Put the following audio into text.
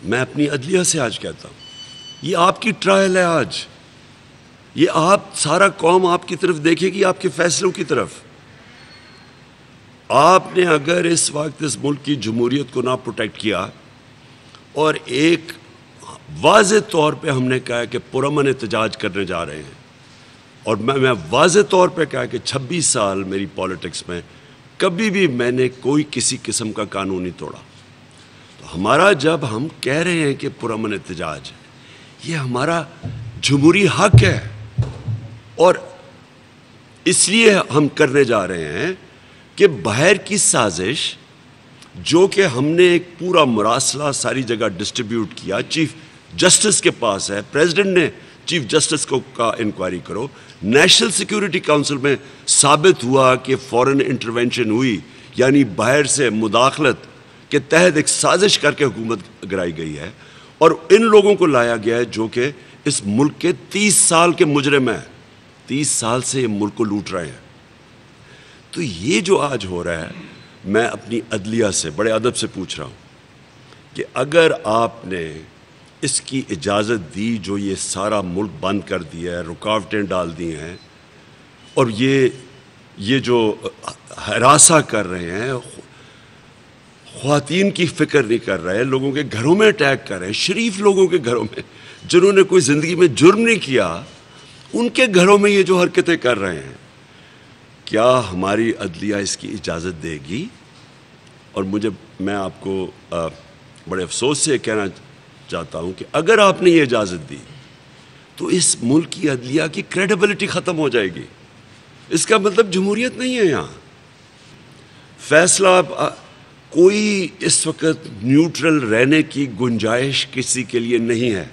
میں اپنی عدلیہ سے آج کہتا ہوں، یہ آپ کی ٹرائل ہے آج، یہ آپ سارا قوم آپ کی طرف دیکھے گی، آپ کے فیصلوں کی طرف۔ آپ نے اگر اس وقت اس ملک کی جمہوریت کو نہ پروٹیکٹ کیا، اور ایک واضح طور پہ ہم نے کہا کہ پرامن احتجاج کرنے جا رہے ہیں، اور میں واضح طور پہ کہا کہ 26 سال میری پالیٹکس میں کبھی بھی میں نے کوئی کسی قسم کا قانون نہیں توڑا، تو ہمارا جب ہم کہہ رہے ہیں کہ پرامن احتجاج یہ ہمارا جمہوری حق ہے، اور اس لیے ہم کرنے جا رہے ہیں کہ باہر کی سازش جو کہ ہم نے ایک پورا مراسلہ ساری جگہ ڈسٹریبیوٹ کیا، چیف جسٹس کے پاس ہے، پریزیڈنٹ نے چیف جسٹس کو کا انکوائری کرو، نیشنل سیکیورٹی کونسل میں ثابت ہوا کہ فورن انٹرونشن ہوئی، یعنی باہر سے مداخلت کے تحت ایک سازش کر کے حکومت گرائی گئی ہے، اور ان لوگوں کو لایا گیا ہے جو کہ اس ملک کے 30 سال کے مجرم ہیں، 30 سال سے یہ ملک کو لوٹ رہے ہیں۔ تو یہ جو آج ہو رہا ہے، میں اپنی عدلیہ سے بڑے ادب سے پوچھ رہا ہوں کہ اگر آپ نے اس کی اجازت دی، جو یہ سارا ملک بند کر دیا ہے، رکاوٹیں ڈال دی ہیں، اور یہ جو ہراساں کر رہے ہیں، خواتین کی فکر نہیں کر رہے، لوگوں کے گھروں میں اٹیک کر رہے ہیں، شریف لوگوں کے گھروں میں جنہوں نے کوئی زندگی میں جرم نہیں کیا، ان کے گھروں میں یہ جو حرکتیں کر رہے ہیں، کیا ہماری عدلیہ اس کی اجازت دے گی؟ اور میں آپ کو بڑے افسوس سے کہنا چاہتا ہوں کہ اگر آپ نے یہ اجازت دی تو اس ملک کی عدلیہ کی کریڈیبلٹی ختم ہو جائے گی، اس کا مطلب جمہوریت نہیں ہے یہاں۔ فیصلہ کوئی اس وقت نیوٹرل رہنے کی گنجائش کسی کے لیے نہیں ہے۔